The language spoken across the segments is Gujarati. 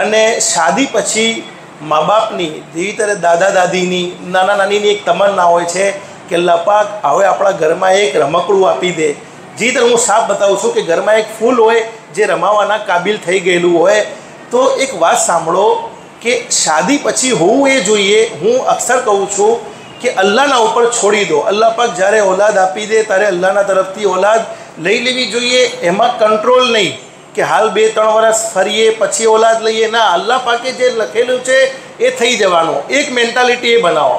અને શાદી પછી મા બાપની જેવી તરહ દાદા દાદીની નાના નાનીની એક તમન્ના હોય છે કે અલ્લાહ પાક હવે આપણા ઘરમાં એક રમકડું આપી દે। જે તરહ હું સાફ બતાવું છું કે ઘરમાં એક ફૂલ હોય જે રમાવાના કાબિલ થઈ ગયેલું હોય। તો એક વાત સાંભળો કે શાદી પછી હોવું એ જોઈએ। હું અક્સર કહું છું કે અલ્લાહના ઉપર છોડી દો। અલ્લાહ પાક જ્યારે औलाद આપી દે ત્યારે અલ્લાહના તરફથી औलाद લઈ લેવી જોઈએ। એમાં કંટ્રોલ નહીં કે હાલ 2-3 વર્ષ ફરીએ પછી औलाद લઈએ ના। અલ્લાહ પાકે જે લખેલું છે એ થઈ જવાનું। એક મેન્ટાલિટી એ બનાવો।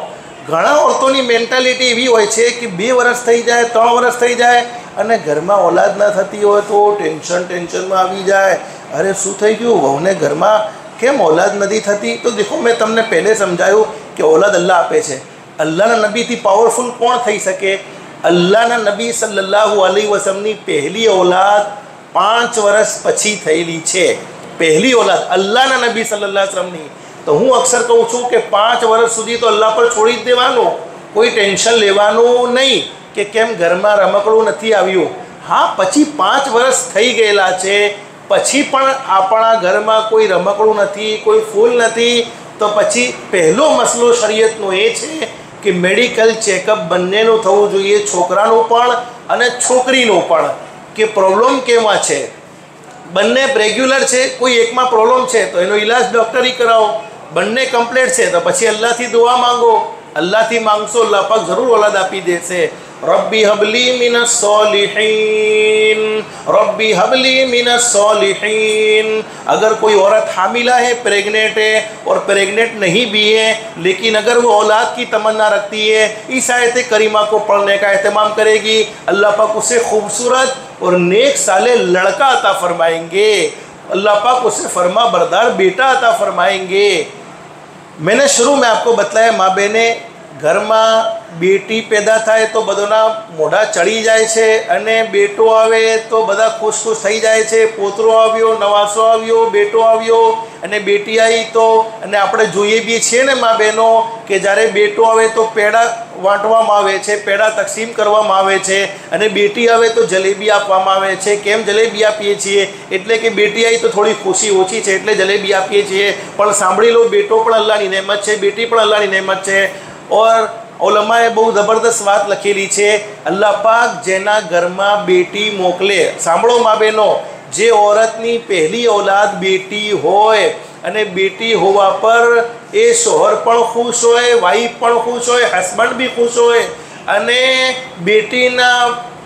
ઘણા औरतोની મેન્ટાલિટી એવી હોય છે કે 2 વર્ષ થઈ જાય 3 વર્ષ થઈ જાય અને ઘરમાં औलाद ન થતી હોય તો ટેન્શનમાં આવી જાય। અરે શું થઈ ગયું વહુને ઘરમાં કેમ औलाद નથી થતી? તો દેખો મેં તમને પહેલે સમજાયું કે औलाद અલ્લાહ આપે છે। અલ્લાહના નબીથી પાવરફુલ કોણ થઈ શકે? અલ્લાહના નબી સલ્લલ્લાહુ અલૈહિ વસલ્લમની પહેલી औलाद 5 વર્ષ પછી થયેલી છે। પહેલી औलाद અલ્લાહના નબી સલ્લલ્લાહુ અલૈહિ વસલ્લમની। તો હું અક્સર કહું છું કે 5 વર્ષ સુધી તો અલ્લાહ પર છોડી જ દેવાનું। કોઈ ટેન્શન લેવાનું નહીં કે કેમ ઘરમાં રમકડું નથી આવ્યું। હા, પછી 5 વર્ષ થઈ ગયેલા છે પછી પણ આપણા ઘરમાં કોઈ રમકડું નથી, કોઈ ફૂલ નથી, તો પછી પહેલો મસલો શરીયતનો એ છે કે મેડિકલ ચેકઅપ બંનેનું થવું જોઈએ। છોકરાનું પણ અને છોકરીનું પણ કે પ્રોબ્લેમ કેમાં છે। બંને રેગ્યુલર છે, કોઈ એકમાં પ્રોબ્લેમ છે તો એનો ઈલાજ ડૉક્ટરી કરાવો। બંને કમ્પ્લીટ છે તો પછી અલ્લાહથી દુઆ માંગો। અલ્લાહથી માંગશો અલ્લાહ પાક જરૂર औलाद આપી દેશે। रब्बी हबली मिनस सोलिहीन, रब्बी हबली मिनस सोलिहीन। अगर कोई औरत हामिला है, प्रेग्नेंट है और प्रेग्नेंट नहीं भी है लेकिन अगर वो औलाद की तमन्ना रखती है, इस आयत करीमा को पढ़ने का एहतमाम करेगी, अल्लाह पाक उसे खूबसूरत और नेक साले लड़का अता फरमाएंगे। अल्लाह पाक उसे फरमा बरदार बेटा अता फरमाएंगे। मैंने शुरू में आपको बताया माँ बहने ઘરમાં બેટી પેદા થાય તો બધાના મોઢા ચડી જાય છે અને બેટો આવે તો બધા ખુશ થઈ જાય છે। પોતરો આવ્યો, નવાસો આવ્યો, બેટો આવ્યો અને બેટી આવી તો અને આપણે જોઈએ બી છીએ ને મા બહેનો કે જ્યારે બેટો આવે તો પેડા વાંટવામાં આવે છે, પેડા તકસીમ કરવામાં આવે છે અને બેટી આવે તો જલેબી આપવામાં આવે છે। કેમ જલેબી આપીએ છીએ? એટલે કે બેટી આવી તો થોડી ખુશી ઓછી છે એટલે જલેબી આપીએ છીએ। પણ સાંભળી લો, બેટો પણ અલ્લાહની નહેમત છે, બેટી પણ અલ્લાહની નહેમત છે। और उलमाए बहुत ज़बरदस्त बात लखेली है। अल्लाह पाक जेना घर में बेटी मोकले, सांभळो माँ बहनों, जे औरतनी पहली औलाद बेटी होय अने बेटी होवा पर ए शोहर पण खुश होय, वाइफ पण खुश होय, हस्बैंड भी खुश होय अने बेटीना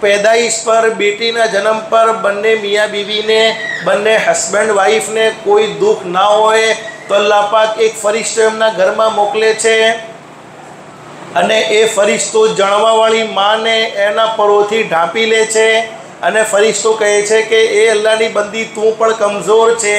पैदाइश पर, बेटीना जन्म पर बन्ने मियाँ बीवी ने, बन्ने हस्बैंड वाइफ ने कोई दुख ना होय तो अल्लाह पाक एक फरिश्तो एमना घर में मोकले छे અને એ ફરિશ્તો જણવાવાળી માને એના પરોથી ઢાંપી લે છે અને ફરિશ્તો કહે છે કે એ અલ્લાહની બંદી તું પણ કમજોર છે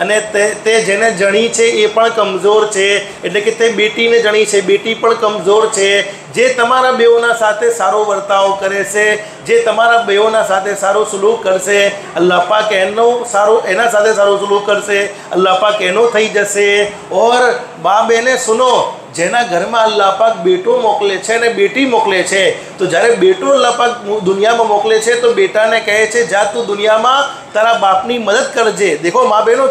અને તે જેને જણી છે એ પણ કમજોર છે। એટલે કે તે બેટીને જણી છે, બેટી પણ કમજોર છે। જે તમારા બેઓના સાથે સારો વર્તાવ કરે છે, જે તમારા બેઓના સાથે સારો સલુક કરશે, અલ્લાહ પાક એના સાથે સારો સલુક કરશે, અલ્લાહ પાક એનો થઈ જશે। और બા બેને સુનો, જેના ઘરમાં અલ્લાહ પાક બેટો મોકલે છે અને બેટી મોકલે છે તો જ્યારે બેટો અલ્લાહ પાક દુનિયામાં મોકલે છે તો બેટાને કહે છે જા તું દુનિયામાં તારા બાપની મદદ કરજે। देखो माँ बहनों,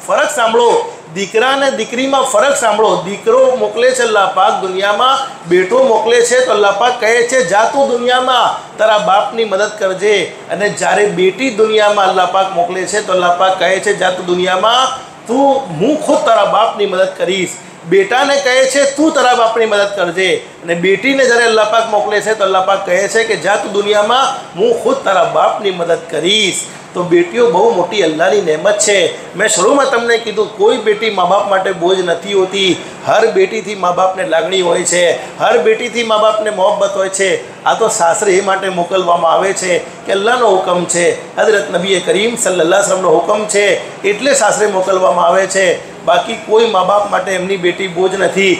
फरक सांभळो, दीकरा ने दीकरी में फरक सांभळो। दीकरो मोकले छे अल्लाह पाक दुनिया में, बेटो मोकले छे तो अल्लाह पाक कहे छे जा तू दुनिया में तारा बापनी मदद करजे। अने जारे बेटी दुनिया में अल्लाह पाक मोकले छे तो अल्लाह पाक कहे छे जा तू दुनिया में तू हूँ खुद तारा बापनी मदद करीश। बेटा ने कहे छे तू तारा बापनी मदद करजे अने बेटी ने जरे अल्लाह पाक मोकले छे तो अल्लाह पाक कहे छे कि जा तू दुनिया में हूँ खुद तारा बापनी मदद करीश। तो बेटीओ बहु मोटी अल्लाहनी नेमत है। मैं शुरू में तमने कीधुं कोई बेटी माँ बाप माटे बोझ नहीं होती। हर बेटी थी माँ बाप ने लागणी होय छे, हर बेटी थी माँ बाप ने मोहब्बत होय छे। आ तो सासरे ए माटे मोकलवामां आवे छे कि अल्लाहनो हुकम छे, हजरत नबी करीम सल्लल्लाहु अलैहि वसल्लमनो हुकम छे एटले सासरे मोकलवामां आवे छे। बाकी कोई माँ बाप माटे एमनी बेटी बोझ नहीं।